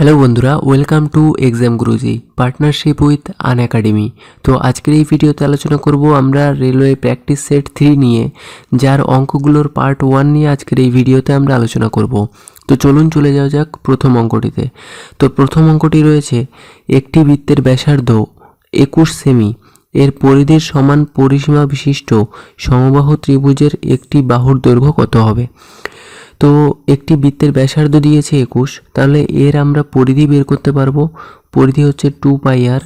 Hello বন্ধুরা, welcome to exam Guruji partnership with Unacademy. তো আজকের এই ভিডিওতে আলোচনা করব আমরা রেলওয়ে প্র্যাকটিস সেট 3 নিয়ে, যার অঙ্কগুলোর পার্ট 1 নিয়ে আজকের এই ভিডিওতে আমরা আলোচনা করব। তো চলুন চলে যাওয়া যাক প্রথম অঙ্কটিতে। তো প্রথম অঙ্কটি রয়েছে, একটি বৃত্তের ব্যাসার্ধ 21 সেমি এর পরিধির সমান পরিসীমা বিশিষ্ট সমবাহু ত্রিভুজের একটি বাহুর দৈর্ঘ্য কত হবে। তো একটি বৃত্তের ব্যাসার্ধ দিয়েছে 21, তাহলে এর আমরা পরিধি বের করতে পারবো। পরিধি হচ্ছে 2πr,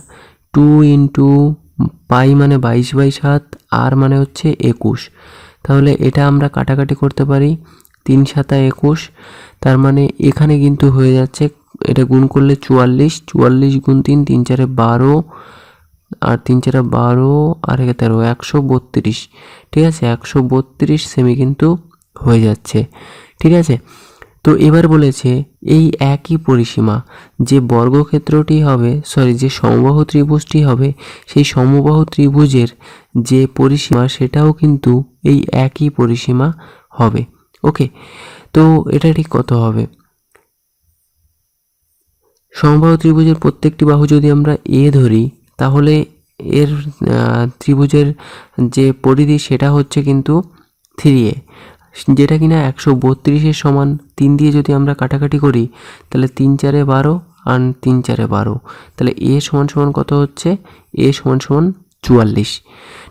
2 ইন্টু পাই মানে 22/7, আর মানে হচ্ছে 21। তাহলে এটা আমরা কাটাকাটি করতে পারি, 3 7 21। তার মানে এখানে কিন্তু হয়ে যাচ্ছে, এটা গুণ করলে 44, 44 গুণ 3, 3 4 12, আর 3 4 12 আর 13, 132। ঠিক আছে, 132 সেমি কিন্তু হয়ে যাচ্ছে। ঠিক আছে, তো এবার বলেছে এই একই পরিসীমা যে বর্গক্ষেত্রটি হবে, যে সমবাহু ত্রিভুজটি হবে, সেই সমবাহু ত্রিভুজের যে পরিসীমা সেটাও কিন্তু এই একই পরিসীমা হবে। ওকে, তো এটা ঠিক কত হবে? সমবাহু ত্রিভুজের প্রত্যেকটি বাহু যদি আমরা এ ধরি, তাহলে এর ত্রিভুজের যে পরিধি সেটা হচ্ছে কিন্তু 3a, যেটা কিনা 132-এর সমান। 3 দিয়ে যদি আমরা কাটাকাটি করি, তাহলে 3 4 12 আর 3 4 12, তাহলে এ সমান সমান কত হচ্ছে? এ সমান সমান 44।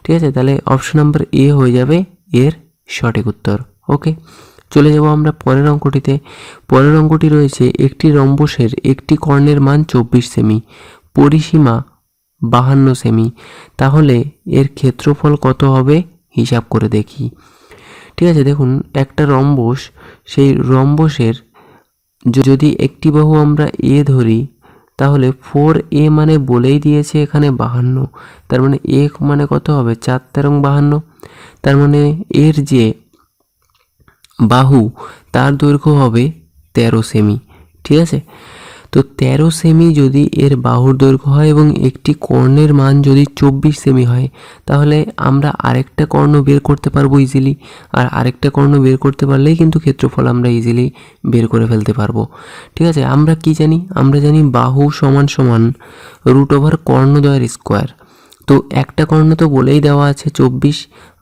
ঠিক আছে, তাহলে অপশন নাম্বার এ হয়ে যাবে এর সঠিক উত্তর। ওকে, চলে যাব আমরা পরের অঙ্কটিতে। পরের অঙ্কটি রয়েছে, একটি রম্বসের একটি কর্ণের মান 24 সেমি, পরিসীমা 52 সেমি, তাহলে এর ক্ষেত্রফল কত হবে হিসাব করে দেখি। ঠিক আছে, দেখুন একটা রম্বস, সেই রম্বসের যদি একটি বাহু আমরা এ ধরি, তাহলে 4a মানে বলেই দিয়েছে এখানে 52, তার মানে এ মানে কত হবে? 4 13 52। তার মানে এর যে বাহু তার দৈর্ঘ্য হবে 13 সেমি। ঠিক আছে, তো 13 সেমি যদি এর বাহুর দৈর্ঘ্য হয় এবং একটি কর্ণের মান যদি 24 সেমি হয়, তাহলে আমরা আরেকটা কর্ণ বের করতে পারবো ইজিলি। আর আরেকটা কর্ণ বের করতে পারলেই কিন্তু ক্ষেত্রফল আমরা ইজিলি বের করে ফেলতে পারবো। ঠিক আছে, আমরা কি জানি? আমরা জানি বাহু সমান সমান √ কর্ণদ্বয়ের স্কোয়ার। তো একটা কর্ণ তো বলেই দেওয়া আছে 24,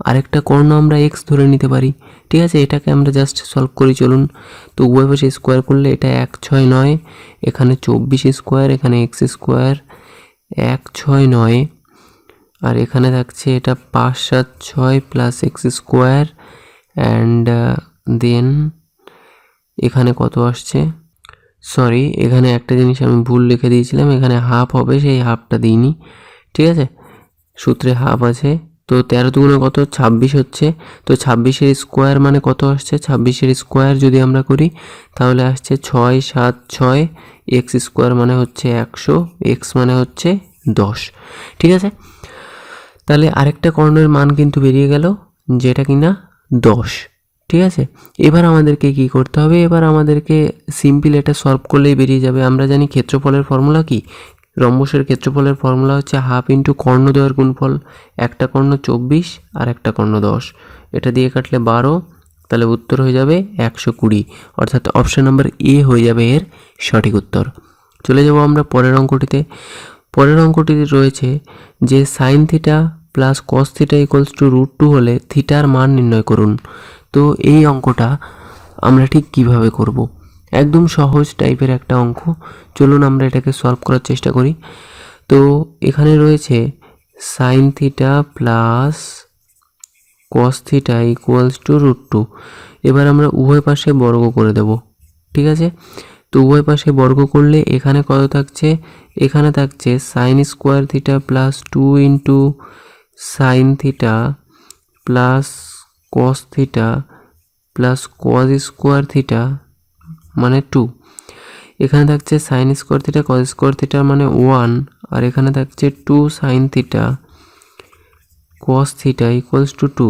আরেকটা কর্ণ আমরা এক্স ধরে নিতে পারি। ঠিক আছে, এটাকে আমরা জাস্ট সলভ করি চলুন। তো উভয় পাশে স্কোয়ার করলে এটা 1 6 9, এখানে 24 স্কোয়ার, এখানে এক্স স্কোয়ার, 1 6 9, আর এখানে থাকছে এটা 5 7 6 plus x square, and then এখানে কত আসছে? সরি, এখানে একটা জিনিস আমি ভুল লিখে দিয়েছিলাম, এখানে হাফ হবে, সেই হাফটা দিইনি। ঠিক আছে, সূত্রে হাফ আছে। তো 13 দুগুণে কত? 26 হচ্ছে। তো 26-এর স্কোয়ার মানে কত আসছে? 26-এর স্কোয়ার যদি আমরা করি, তাহলে আসছে 6 7 6, এক্স স্কোয়ার মানে হচ্ছে 100, এক্স মানে হচ্ছে 10। ঠিক আছে, তাহলে আরেকটা কর্ণের মান কিন্তু বেরিয়ে গেল, যেটা কিনা 10। ঠিক আছে, এবার আমাদেরকে কি করতে হবে? এবার আমাদেরকে সিম্পল এটা সলভ করলেই বেরিয়ে যাবে। আমরা জানি ক্ষেত্রফলের ফর্মুলা কি? রম্বসের ক্ষেত্রফলের ফর্মুলা হচ্ছে হাফ ইন্টু কর্ণদ্বয়ের গুণফল। একটা কর্ণ 24 আর একটা কর্ণ 10, এটা দিয়ে কাটলে 12, তাহলে উত্তর হয়ে যাবে 120, অর্থাৎ অপশন নাম্বার এ হয়ে যাবে এর সঠিক উত্তর। চলে যাব আমরা পরের অঙ্কটিতে। পরের অঙ্কটিতে রয়েছে যে sign theta plus cos theta equals to √2 হলে থিটার মান নির্ণয় করুন। তো এই অঙ্কটা আমরা ঠিক কিভাবে করব? একদম সহজ টাইপের একটা অঙ্ক, চলুন আমরা এটাকে সলভ করার চেষ্টা করি। তো এখানে রয়েছে sign theta plus cos theta equals to √2। এবার আমরা উভয় পাশে বর্গ করে দেব। ঠিক আছে, তো উভয় পাশে বর্গ করলে এখানে কত থাকছে? এখানে থাকছে sine square theta plus 2 into sign theta plus cos theta plus cos square theta মানে 2। এখানে থাকছে sine square theta cos square theta মানে 1, আর এখানে থাকছে 2 sine theta cos theta equals to 2।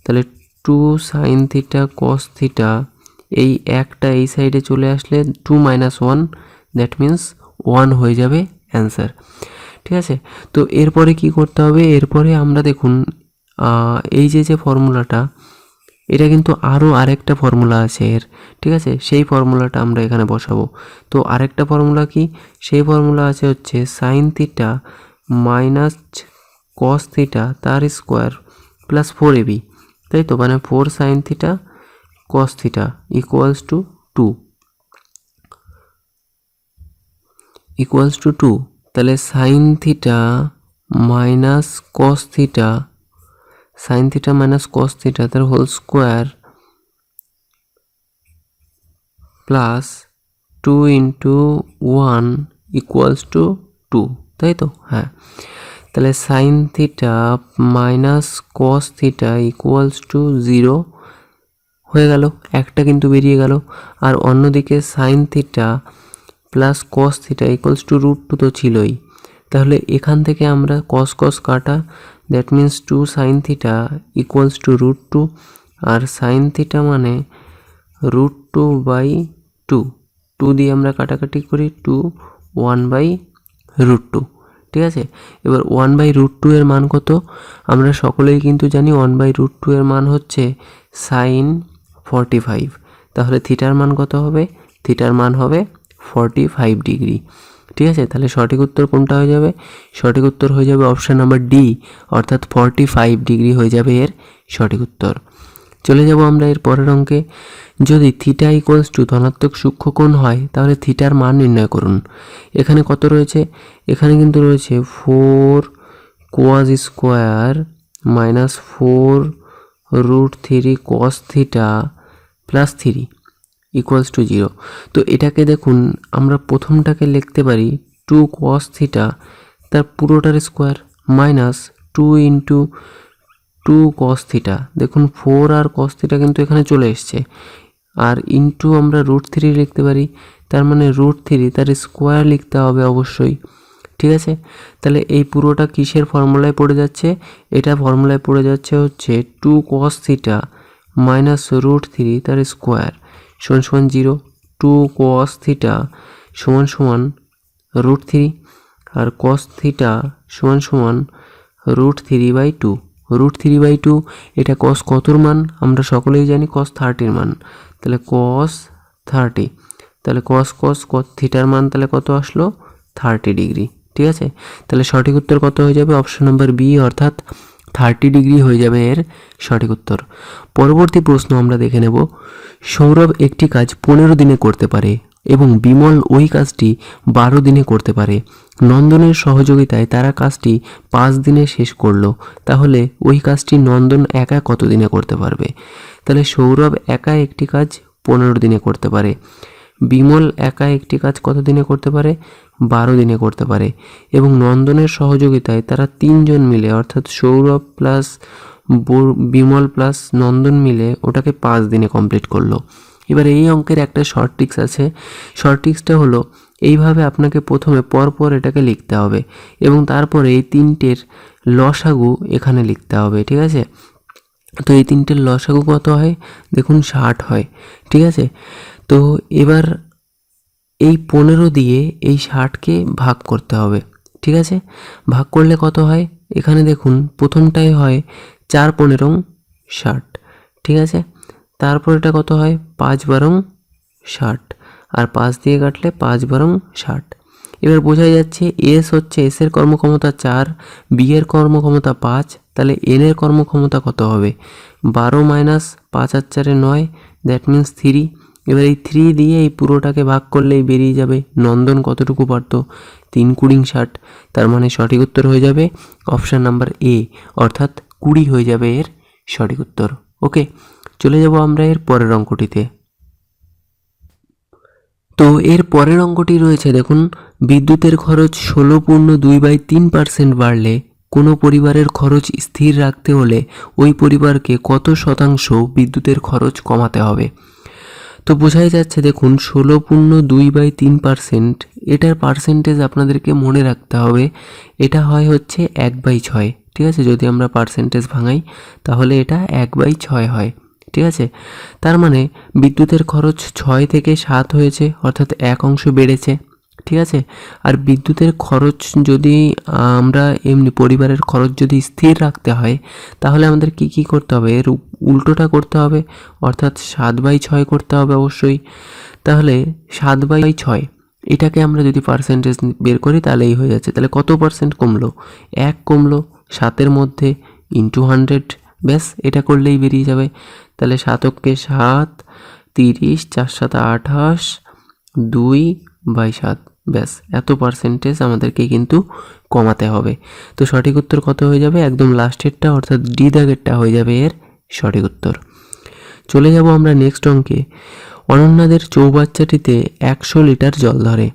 তাহলে 2 সাইন থিটা কস থিটা, এই একটা এই সাইডে চলে আসলে 2 - 1, দ্যাট মিন্স 1 হয়ে যাবে অ্যান্সার। ঠিক আছে, তো এরপরে কি করতে হবে? এরপরে আমরা দেখুন এই যে ফর্মুলাটা, এটা কিন্তু আরও আরেকটা ফর্মুলা আছে এর, ঠিক আছে, সেই ফর্মুলাটা আমরা এখানে বসাবো। তো আরেকটা ফর্মুলা কি, সেই ফর্মুলা আছে হচ্ছে sine theta minus cos theta তার স্কোয়ার প্লাস 4ab, তাই তো, মানে 4 sine theta cos theta equals to 2 তাহলে sine theta minus cos theta তার whole square plus 2 into 1 equals to 2, তাই তো? হ্যাঁ, তাহলে sine theta minus cos theta equals to 0 হয়ে গেল, একটা কিন্তু বেরিয়ে গেল। আর অন্যদিকে sine theta plus cos theta equals to √2 তো ছিলই, তাহলে এখান থেকে আমরা কস কস কাটা, that means 2 sine theta equals to √2, আর সাইন থিটা মানে √2/2, 2 দিয়ে আমরা কাটাকাটি করি, 2 1/√2, ঠিক আছে। এবার 1/√2 এর মান কত, আমরা সকলেই কিন্তু জানি 1/√2 এর মান হচ্ছে সাইন 45, তাহলে থিটার মান কত হবে, থিটার মান হবে 45 ডিগ্রি, ঠিক আছে। তাহলে সঠিক উত্তর কোনটা হয়ে যাবে, সঠিক উত্তর হয়ে যাবে অপশান নাম্বার ডি, অর্থাৎ 45 ডিগ্রি হয়ে যাবে এর সঠিক উত্তর। চলে যাব আমরা এর পরের অঙ্কে। যদি থিটা ইকুয়ালস টু ধনাত্মক সূক্ষ্মকোণ হয় তাহলে থিটার মান নির্ণয় করুন। এখানে কত রয়েছে, এখানে কিন্তু রয়েছে 4 cos square minus 4 √3 cos theta plus 3 equals to 0। তো এটাকে দেখুন, আমরা প্রথমটাকে লিখতে পারি 2 cos থিটা তার পুরোটার square minus 2 into 2 cos theta, দেখুন 4 আর cos থিটা কিন্তু এখানে চলে এসছে, আর ইন্টু আমরা √3 লিখতে পারি, তার মানে √3 তার স্কোয়ার লিখতে হবে অবশ্যই, ঠিক আছে। তাহলে এই পুরোটা কিসের ফর্মুলায় পড়ে যাচ্ছে, এটা ফর্মুলায় পড়ে যাচ্ছে হচ্ছে 2 cos থিটা মাইনাস √3 তার স্কোয়ার সমান 0, 2 cos থিটা সমান √3 আর cos থিটা সমান √3/2, √3/2 এটা cos কতর মান আমরা সকলেই জানি, cos 30 মান, তাহলে cos 30, তাহলে cos থিটার মান তাহলে কত আসলো 30 ডিগ্রি, ঠিক আছে। তাহলে সঠিক উত্তর কত হয়ে যাবে, অপশন নাম্বার বি, অর্থাৎ 30 ডিগ্রি হয়ে যাবে এর সঠিক উত্তর। পরবর্তী প্রশ্ন আমরা দেখে নেব। সৌরভ একটি কাজ 15 দিনে করতে পারে এবং বিমল ওই কাজটি 12 দিনে করতে পারে। নন্দনের সহযোগিতায় তারা কাজটি 5 দিনে শেষ করলো, তাহলে ওই কাজটি নন্দন একা কত দিনে করতে পারবে? তাহলে সৌরভ একা একটি কাজ 15 দিনে করতে পারে, বিমল একা একটি কাজ কত দিনে করতে পারে, 12 দিনে করতে পারে, এবং নন্দনের সহযোগিতায় তারা 3 জন মিলে, অর্থাৎ সৌরভ প্লাস বিমল প্লাস নন্দন মিলে ওটাকে 5 দিনে কমপ্লিট করলো। এবার এই অঙ্কের একটা শর্ট ট্রিক্স আছে, শর্ট ট্রিক্সটা হলো এইভাবে আপনাকে প্রথমে পরপর এটাকে লিখতে হবে এবং তারপরে এই তিনটের লসাগু এখানে লিখতে হবে, ঠিক আছে। তো এই তিনটের লসাগু কত হয়, দেখুন 60 হয়, ঠিক আছে। তো এবার এই 15 দিয়ে এই 60কে ভাগ করতে হবে, ঠিক আছে। ভাগ করলে কত হয়, এখানে দেখুন প্রথমটাই হয় 4 15 60, ঠিক আছে। তারপর এটা কত হয় 5 12 60, আর 5 দিয়ে কাটলে 5 12 60। এবার বোঝাই যাচ্ছে এস হচ্ছে, এস এর কর্মক্ষমতা 4, বি এর কর্মক্ষমতা 5, তাহলে এন এর কর্মক্ষমতা কত হবে, 12 মাইনাস 5 আর 4 9, দ্যাট মিন্স 3। এবার এই 3 দিয়ে এই পুরোটাকে ভাগ করলেই বেরিয়ে যাবে নন্দন কতটুকু পারত, 3 20 60, তার মানে সঠিক উত্তর হয়ে যাবে অপশান নাম্বার এ, অর্থাৎ 20 হয়ে যাবে এর সঠিক উত্তর। ওকে, চলে যাব আমরা এর পরের অঙ্কটিতে। তো এর পরের অঙ্কটি রয়েছে, দেখুন বিদ্যুতের খরচ 16.2/3% বাড়লে কোনো পরিবারের খরচ স্থির রাখতে হলে ওই পরিবারকে কত শতাংশ বিদ্যুতের খরচ কমাতে হবে? তো বোঝাই যাচ্ছে, দেখুন 16.2/3%, এটার পার্সেন্টেজ আপনাদেরকে মনে রাখতে হবে, এটা হয় হচ্ছে 1/6, ঠিক আছে। যদি আমরা পার্সেন্টেজ ভাঙাই তাহলে এটা 1/6 হয়, ঠিক আছে। তার মানে বিদ্যুতের খরচ 6 থেকে 7 হয়েছে, অর্থাৎ 1 অংশ বেড়েছে, ঠিক আছে। আর বিদ্যুতের খরচ যদি আমরা এমনি পরিবারের খরচ যদি স্থির রাখতে হয়, তাহলে আমাদের কি কি করতে হবে, এর উল্টোটা করতে হবে, অর্থাৎ 7/6 করতে হবে অবশ্যই। তাহলে 7/6 এটাকে আমরা যদি পার্সেন্টেজ বের করি তাহলেই হয়ে যাচ্ছে। তাহলে কত পার্সেন্ট কমলো, 1 কমলো 7-এর মধ্যে ইন্টু 100, ব্যাস এটা করলেই বেরিয়ে যাবে। তাহলে 7 × 7 30, 4 × 7 28, 2/7, ব্যাস এত পার্সেন্টেজ আমাদেরকে কিন্তু কমাতে হবে। তো সঠিক উত্তর কত হয়ে যাবে, একদম লাস্টেরটা অর্থাৎ ডি দাগেরটা হয়ে যাবে এর সঠিক উত্তর। চলে যাব আমরা নেক্সট অঙ্কে। অনন্যাদের চৌবাচ্চাটিতে 100 লিটার জল ধরে।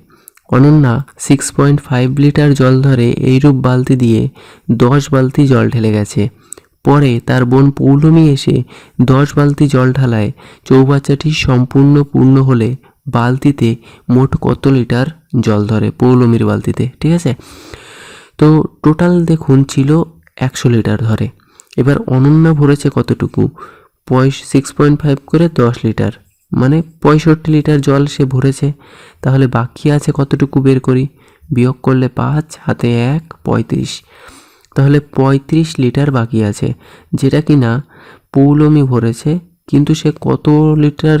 অনন্যা 6.5 লিটার জল ধরে এইরূপ বালতি দিয়ে 10 বালতি জল ঢেলে গেছে। পরে তার বোন পৌলমী এসে 10 বালতি জল ঢালায়। চৌবাচ্চাটি সম্পূর্ণ পূর্ণ হলে বালতিতে মোট কত লিটার জল ধরে, পৌলমীর বালতিতে, ঠিক আছে। তো টোটাল দেখুন ছিল 100 লিটার ধরে। এবার অনন্যা ভরেছে কতটুকু, 6.5 করে 10 লিটার, মানে 65 লিটার জল সে ভরেছে। তাহলে বাকি আছে কতটুকু বের করি, বিয়োগ করলে 5, হাতে 1, 35। তাহলে 35 লিটার বাকি আছে, যেটা কিনা পৌলমী ভরেছে, কিন্তু সে কত লিটার,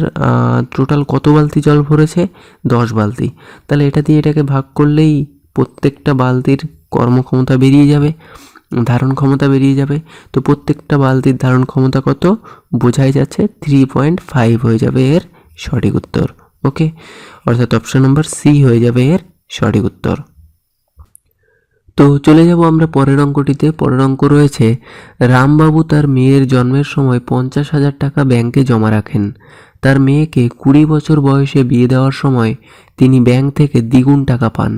টোটাল কত বালতি জল ভরেছে, 10 বালতি। তাহলে এটা দিয়ে এটাকে ভাগ করলেই প্রত্যেকটা বালতির কর্মক্ষমতা বেরিয়ে যাবে, ধারণ ক্ষমতা বেরিয়ে যাবে। তো প্রত্যেকটা বালতির ধারণ ক্ষমতা কত বোঝাই যাচ্ছে, 3.5 হয়ে যাবে এর সঠিক উত্তর। ওকে, অর্থাৎ অপশন নাম্বার সি হয়ে যাবে এর সঠিক উত্তর। তো চলে যাব আমরা পরের অঙ্কটিতে। পরের অঙ্ক রয়েছে, রামবাবু তার মেয়ের জন্মের সময় 50,000 টাকা ব্যাংকে জমা রাখেন। তার মেয়েকে 20 বছর বয়সে বিয়ে দেওয়ার সময় তিনি ব্যাংক থেকে দ্বিগুণ টাকা পান।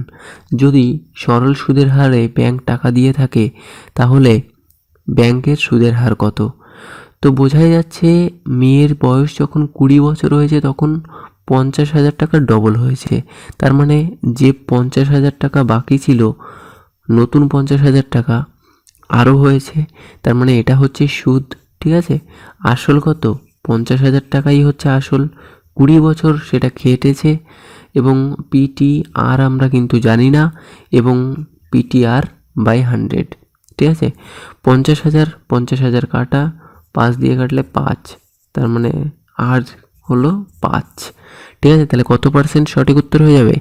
যদি সরল সুদের হারে ব্যাংক টাকা দিয়ে থাকে, তাহলে ব্যাংকের সুদের হার কত? তো বোঝাই যাচ্ছে মেয়ের বয়স যখন 20 বছর হয়েছে তখন 50,000 টাকা ডবল হয়েছে। তার মানে যে 50,000 টাকা বাকি ছিল, নতুন 50,000 টাকা আরও হয়েছে। তার মানে এটা হচ্ছে সুদ, ঠিক আছে। আসল কত, 50,000 টাকাই হচ্ছে আসল। 20 বছর সেটা খেটেছে, এবং পিটিআর আমরা কিন্তু জানি না, এবং PTR/100, ঠিক আছে। 50,000 কাটা 5 দিয়ে কাটলে 5, তার মানে আর হলো 5, ঠিক আছে। তাহলে কত পার্সেন্ট সঠিক উত্তর হয়ে যাবে,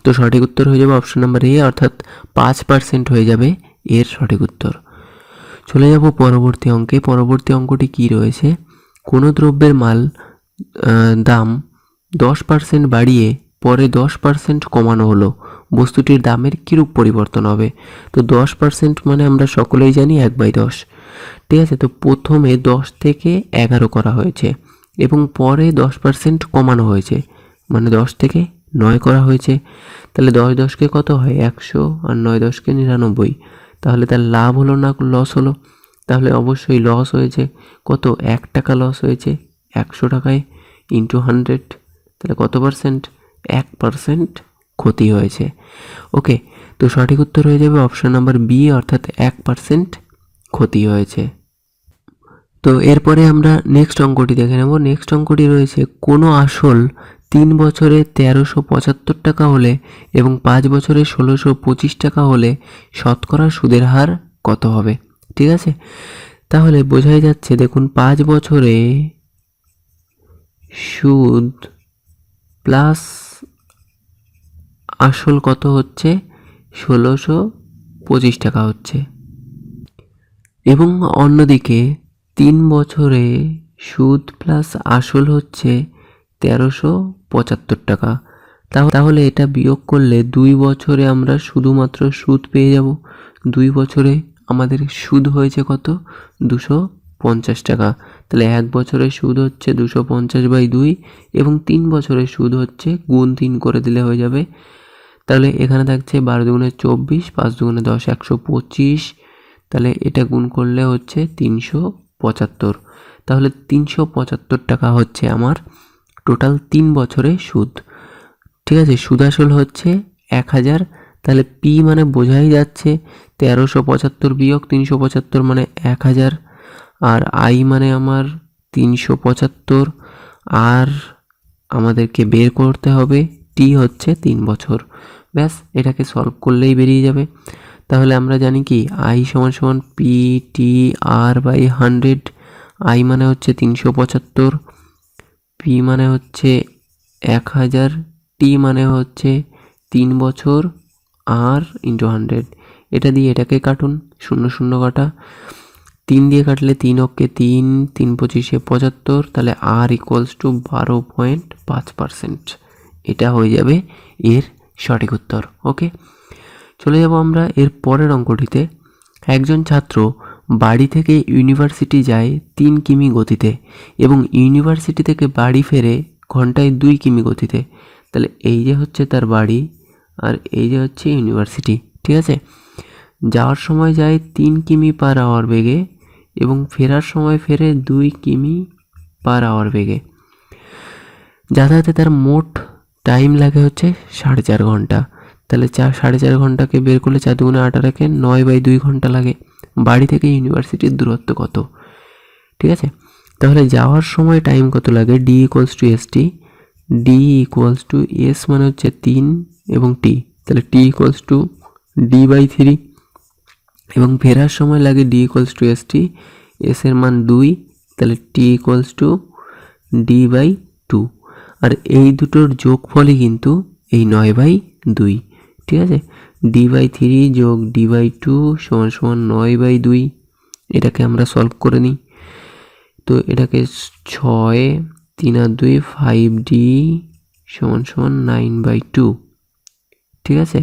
তো সঠিক উত্তর হয়ে যাবে অপশন নাম্বার এ, অর্থাৎ 5% হয়ে যাবে এর সঠিক উত্তর। চলে যাব পরবর্তী অঙ্কে। পরবর্তী অঙ্কটি কি রয়েছে, কোনো দ্রব্যের দাম 10% বাড়িয়ে পরে 10% কমানো হলো, বস্তুটির দামের কীরূপ পরিবর্তন হবে? তো 10% মানে আমরা সকলেই জানি 1/10, ঠিক আছে। তো প্রথমে 10 থেকে 11 করা হয়েছে, এবং পরে 10% কমানো হয়েছে, মানে 10 থেকে 9 করা হয়েছে। তাহলে 10 10কে কত হয়, 100, আর 9 10কে 99। তাহলে তার লাভ হলো না লস হলো? তাহলে অবশ্যই লস হয়েছে। কত, 1 টাকা লস হয়েছে 100 টাকায় ইন্টু 100। তাহলে কত পার্সেন্ট, 1% ক্ষতি হয়েছে। ওকে, তো সঠিক উত্তর হয়ে যাবে অপশন নাম্বার বি, অর্থাৎ 1% ক্ষতি হয়েছে। তো এরপরে আমরা নেক্সট অঙ্কটি দেখে নেব। নেক্সট অঙ্কটি রয়েছে, কোনো আসল 3 বছরে 1375 টাকা হলে এবং 5 বছরে 1625 টাকা হলে শতকরা সুদের হার কত হবে? ঠিক আছে, তাহলে বোঝাই যাচ্ছে, দেখুন 5 বছরে সুদ প্লাস আসল কত হচ্ছে, 1625 টাকা হচ্ছে, এবং অন্যদিকে 3 বছরে সুদ প্লাস আসল হচ্ছে 1375 টাকা। তাহলে এটা বিয়োগ করলে 2 বছরে আমরা শুধুমাত্র সুদ পেয়ে যাব। 2 বছরে আমাদের সুদ হয়েছে কত, 250 টাকা। তাহলে 1 বছরে সুদ হচ্ছে 250/2, এবং 3 বছরে সুদ হচ্ছে গুণ 3 করে দিলে হয়ে যাবে। তাহলে এখানে থাকছে 12 দুগুণে 24, 5 দুগুণে 10, 125। তাহলে এটা গুণ করলে হচ্ছে 375। তাহলে 375 টাকা হচ্ছে আমার টোটাল 3 বছরে সুদ, ঠিক আছে। সুদ আসল হচ্ছে 1000। তাহলে পি মানে বোঝাই যাচ্ছে 1375 বিয়োগ 375 মানে 1000, আর আই মানে আমার 375, আর আমাদেরকে বের করতে হবে টি হচ্ছে 3 বছর। ব্যাস এটাকে সলভ করলেই বেরিয়ে যাবে। তাহলে আমরা জানি কি আই সমান সমান P T R by 100। I মানে হচ্ছে 375, পি মানে হচ্ছে 1000, টি মানে হচ্ছে 3 বছর, আর ইন্টু 100। এটা দিয়ে এটাকে কাটুন, 0 0 কাটা, 3 দিয়ে কাটলে 3 অক্ষে 3, 3 25 75, তাহলে আর ইকুয়ালস টু 12.5%। এটা হয়ে যাবে এর সঠিক উত্তর। ওকে, চলে যাব আমরা এর পরের অঙ্কটিতে। একজন ছাত্র বাড়ি থেকে ইউনিভার্সিটি যায় 3 কিমি গতিতে এবং ইউনিভার্সিটি থেকে বাড়ি ফেরে ঘন্টায় 2 কিমি গতিতে। তাহলে এই যে হচ্ছে তার বাড়ি আর এই যে হচ্ছে ইউনিভার্সিটি, ঠিক আছে। যাওয়ার সময় যায় 3 কিমি পার আওয়ার বেগে এবং ফেরার সময় ফেরে 2 কিমি পার আওয়ার বেগে। যাতায়াতে তার মোট টাইম লাগে হচ্ছে 4.5 ঘন্টা। তাহলে 4.5 ঘন্টাকে বের করলে 4 দুগুণে 18কে 9/2 ঘন্টা লাগে। বাড়ি থেকে ইউনিভার্সিটির দূরত্ব কত? ঠিক আছে, তাহলে যাওয়ার সময় টাইম কত লাগে? D equals to S T. D equals to S মানে হচ্ছে 3 এবং টি, তাহলে টি ইকুয়ালস টু D/3। এবং ফেরার সময় লাগে D equals to S T, S এর মান 2, তাহলে টি ইকুয়ালস টু D/2। আর এই দুটোর যোগফলই কিন্তু এই 9/2, ঠিক আছে। D/3 যোগ D/2 সমান সমান 9/2। এটাকে আমরা সলভ করে নিই। তো এটাকে 6, 3 আর 2 5D সমান সমান 9/2, ঠিক আছে।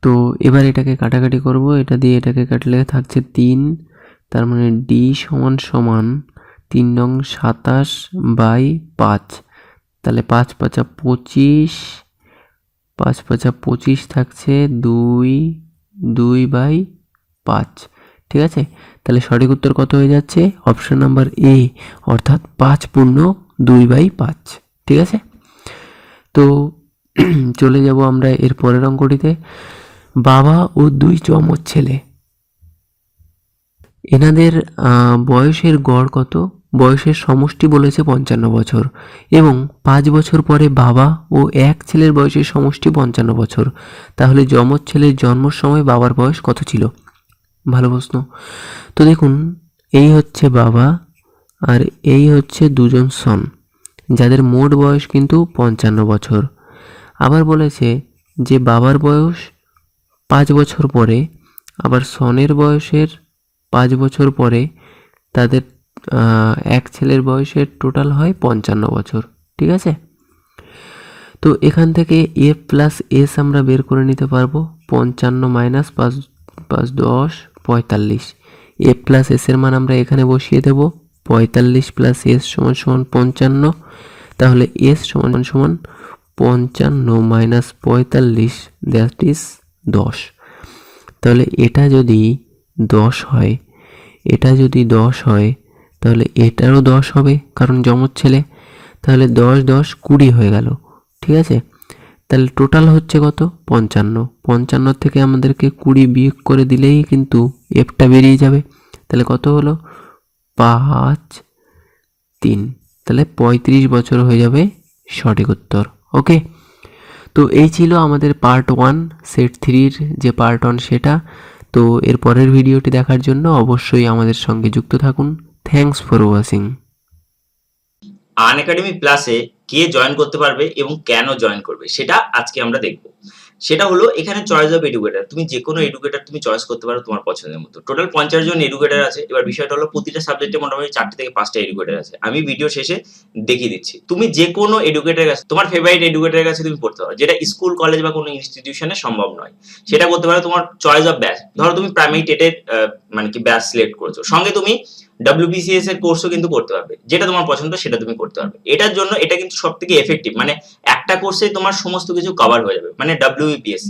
তো এবার এটাকে কাটাকাটি করব, এটা দিয়ে এটাকে কাটলে থাকছে 3, তার মানে ডি সমান সমান 3 নং 27/5। তাহলে 5 5 25, 5 5 25 থাকছে 2/5, ঠিক আছে। তাহলে সঠিক উত্তর কত হয়ে যাচ্ছে? অপশন নাম্বার এ, অর্থাৎ 5 পূর্ণ 2/5, ঠিক আছে। তো চলে যাব আমরা এর পরের অঙ্কটিতে। বাবা ও 2 যমজ ছেলে, এনাদের বয়সের গড় কত? বয়সের সমষ্টি বলেছে 55 বছর এবং 5 বছর পরে বাবা ও এক ছেলের বয়সের সমষ্টি 55 বছর। তাহলে যমজ ছেলের জন্মের সময় বাবার বয়স কত ছিল? ভালো প্রশ্ন। তো দেখুন, এই হচ্ছে বাবা আর এই হচ্ছে দুজন সন, যাদের মোট বয়স কিন্তু 55 বছর। আবার বলেছে যে বাবার বয়স 5 বছর পরে, আবার সনের বয়সের 5 বছর পরে তাদের এক ছেলের বয়সের টোটাল হয় 55 বছর, ঠিক আছে। তো এখান থেকে এ প্লাস এস আমরা বের করে নিতে পারবো। 55 - 5 5 10 45। এ প্লাস এস এর মান আমরা এখানে বসিয়ে দেব। 45 প্লাস এস সমান সমান 55। তাহলে এস সমান সমান 55 মাইনাস 45, দ্যাট ইজ 10। তাহলে এটা যদি 10 হয়, এটা যদি 10 হয়, তাহলে এটারও 10 হবে কারণ যমজ ছেলে। তাহলে 10 10 20 হয়ে গেল, ঠিক আছে। তাহলে টোটাল হচ্ছে কত? 55। 55 থেকে আমাদেরকে 20 বিয়োগ করে দিলেই কিন্তু এফটা বেরিয়ে যাবে। তাহলে কত হলো? 5 3। তাহলে 35 বছর হয়ে যাবে সঠিক উত্তর। ওকে, তো এই ছিল আমাদের পার্ট 1 সেট 3-র যে পার্ট 1 সেটা। তো এর পরের ভিডিওটি দেখার জন্য অবশ্যই আমাদের সঙ্গে যুক্ত থাকুন। Thanks for watching. আনএকাডেমি প্লাসে কে জয়েন করতে পারবে এবং কেন জয়েন করবে সেটা আজকে আমরা দেখব। সেটা হলো এখানে চয়েস অফ এডুকেটর, তুমি যে কোনো এডুকেটর তুমি চয়েস করতে পারো তোমার পছন্দের মতো। টোটাল 50 জন এডুকেটর আছে। এবার বিষয়টা হলো প্রতিটা সাবজেক্টে মোটামুটি 4 থেকে 5টা এডুকেটর আছে। আমি ভিডিও শেষে দেখিয়ে দিচ্ছি। তুমি যে কোনো এডুকেটরের কাছে, তোমার ফেভারিট এডুকেটরের কাছে তুমি পড়তে পারো, যেটা স্কুল কলেজ বা কোনো ইনস্টিটিউশনে সম্ভব নয়। সেটা করতে পারো তোমার চয়েস অফ ব্যাচ। ধরো তুমি প্রাইমারি টেটের মানে কি ব্যাচ সিলেক্ট করেছো, সঙ্গে তুমি WBCS এর কোর্সও কিন্তু করতে পারবে। যেটা তোমার পছন্দ সেটা তুমি করতে পারবে। এটার জন্য এটা কিন্তু সবথেকে এফেক্টিভ, মানে একটা কোর্সেই তোমার সমস্ত কিছু কভার হয়ে যাবে, মানে WBPSC।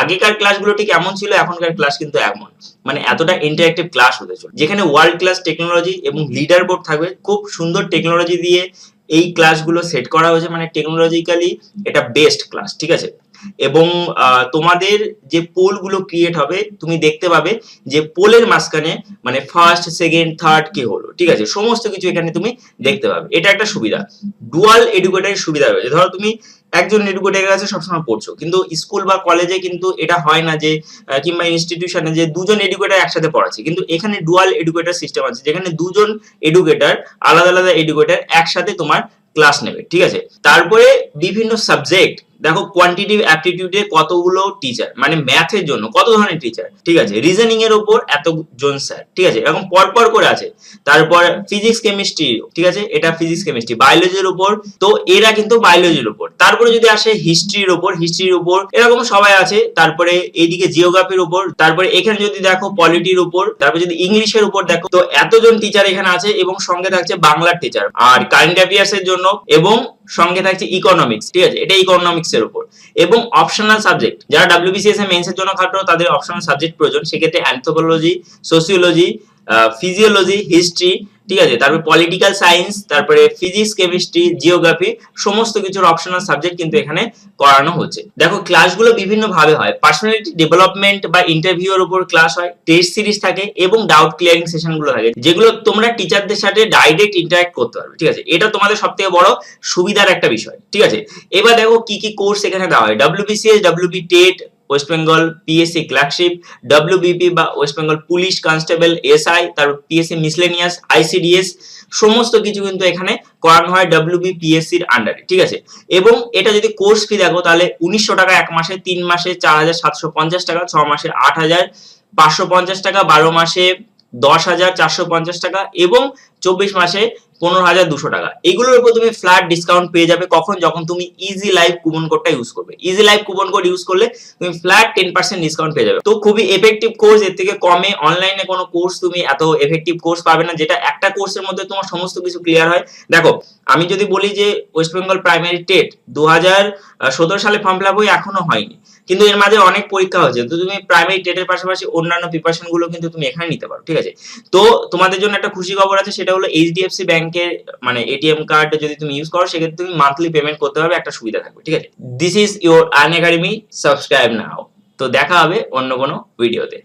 আগেকার ক্লাসগুলো ঠিক এমন ছিল, এখনকার ক্লাস কিন্তু এমন, মানে এতটা ইন্টারঅ্যাক্টিভ ক্লাস হতে চলে, যেখানে ওয়ার্ল্ড ক্লাস টেকনোলজি এবং লিডার বোর্ড থাকবে। খুব সুন্দর টেকনোলজি দিয়ে এই ক্লাসগুলো সেট করা হয়েছে, মানে টেকনোলজিক্যালি এটা বেস্ট ক্লাস, ঠিক আছে। এবং তোমাদের যে পোল গুলো ক্রিয়েট হবে, তুমি দেখতে পাবে যে পোলের মাঝখানে মানে ফার্স্ট সেকেন্ড থার্ড কি হলো, ঠিক আছে, সমস্ত কিছু এখানে তুমি দেখতে পাবে। এটা একটা সুবিধা। ডুয়াল এডুকেটরের সুবিধা রয়েছে। ধরো তুমি একজন এডুকেটারের কাছে সবসময় পড়ছো, কিন্তু স্কুল বা কলেজে কিন্তু এটা হয় না যে কিংবা ইনস্টিটিউশনে যে দুজন এডুকেটার একসাথে পড়াচ্ছে, কিন্তু এখানে ডুয়াল এডুকেটার সিস্টেম আছে, যেখানে দুজন এডুকেটার আলাদা আলাদা এডুকেটার একসাথে তোমার ক্লাস নেবে, ঠিক আছে। তারপরে বিভিন্ন সাবজেক্ট দেখো, কোয়ান্টিটিভ অ্যাপটিটিউডে কতগুলো টিচার, মানে ম্যাথের জন্য কত ধরনের টিচার, ঠিক আছে, রিজনিং এর উপর এতজন স্যার, ঠিক আছে, এরকম পরপর করে আছে। তারপর ফিজিক্স কেমিস্ট্রি, ঠিক আছে, এটা ফিজিক্স কেমিস্ট্রি, বায়োলজির উপর, তো এরা কিন্তু বায়োলজির উপর। তারপরে যদি আসে হিস্ট্রির উপর এরকম সবাই আছে। তারপরে এইদিকে জিওগ্রাফির উপর, তারপরে এখানে যদি দেখো পলিটির উপর, তারপরে যদি ইংলিশের উপর দেখো, তো এতজন টিচার এখানে আছে, এবং সঙ্গে থাকছে বাংলার টিচার আর কারেন্ট অ্যাফেয়ার্স এর জন্য, এবং সঙ্গে থাকছে ইকোনমিক্স, ঠিক আছে, এটা ইকোনমিক্স এর উপর, এবং অপশনাল সাবজেক্ট যারা ডাব্লিউবিসিএস এ মেন্স এর জন্য খাটো তাদের অপশনাল সাবজেক্ট প্রয়োজন, সেক্ষেত্রে অ্যানথ্রোপোলজি, সোসিওলজি, ফিজিওলজি, হিস্ট্রি, ঠিক আছে, তারপরে পলিটিক্যাল সায়েন্স, তারপরে ফিজিক্স কেমিস্ট্রি, জিওগ্রাফি, সমস্ত কিছুর অপশনাল সাবজেক্ট কিন্তু এখানে করানো হচ্ছে। দেখো ক্লাসগুলো বিভিন্ন ভাবে হয়, পার্সোনালিটি ডেভেলপমেন্ট বা ইন্টারভিউর উপর ক্লাস হয়, টেস্ট সিরিজ থাকে, এবং ডাউট ক্লিয়ারিং সেশন গুলো থাকে, যেগুলো তোমরা টিচারদের সাথে ডাইরেক্ট ইন্টারঅ্যাক্ট করতে পারবে, ঠিক আছে, এটা তোমাদের সবথেকে বড় সুবিধার একটা বিষয়, ঠিক আছে। এবার দেখো কি কি কোর্স এখানে দেওয়া হয়, WBCS, WB TET, West Bengal PSC clerkship, WBP বা West Bengal police constable, SI, তারপর পিএসসি মিসলেনিয়াস, আইসিডিএস, সমস্ত কিছু কিন্তু এখানে করানো হয় ডব্লিউবিপিএসসির আন্ডারে, ঠিক আছে। এবং এটা যদি কোর্স ফি দেখো তাহলে 1900 টাকা এক মাসে, 3 মাসে 4750 টাকা, 6 মাসে 8550 টাকা, 12 মাসে 10,450 টাকা, এবং 24 মাসে 15,200 টাকা। এগুলোর উপর তুমি ফ্ল্যাট ডিসকাউন্ট পেয়ে যাবে কখন, যখন তুমি ইজি লাইফ কুপন কোডটা ইউজ করবে। Easy life coupon code use করলে তুমি ফ্ল্যাট 10% ডিসকাউন্ট পেয়ে যাবে। তো খুবই এফেক্টিভ কোর্স, এর থেকে কমে অনলাইনে কোনো কোর্স তুমি এত এফেক্টিভ কোর্স পাবে না, যেটা একটা কোর্সের মধ্যে তোমার সমস্ত কিছু ক্লিয়ার হয়। দেখো আমি যদি বলি যে ওয়েস্ট বেঙ্গল প্রাইমারি টেট 2017 সালে ফর্ম ফিল আপ হয়ে এখনো হয়নি, কিন্তু এর মাঝে অনেক পরীক্ষা হয়েছে, তো তুমি প্রাইমারি টেটের পাশাপাশি অন্যান্য প্রিপারেশন গুলো কিন্তু তুমি এখানে নিতে পারো, ঠিক আছে। তো তোমাদের জন্য একটা খুশি খবর আছে, সেটা হলো এইচডিএফসি ব্যাংকের মানে এটিএম কার্ড যদি তুমি ইউজ করো, সেক্ষেত্রে তুমি মান্থলি পেমেন্ট করতে পারবে, একটা সুবিধা থাকবে, ঠিক আছে। This is your Earn Academy, subscribe now. তো দেখা হবে অন্য কোনো ভিডিওতে।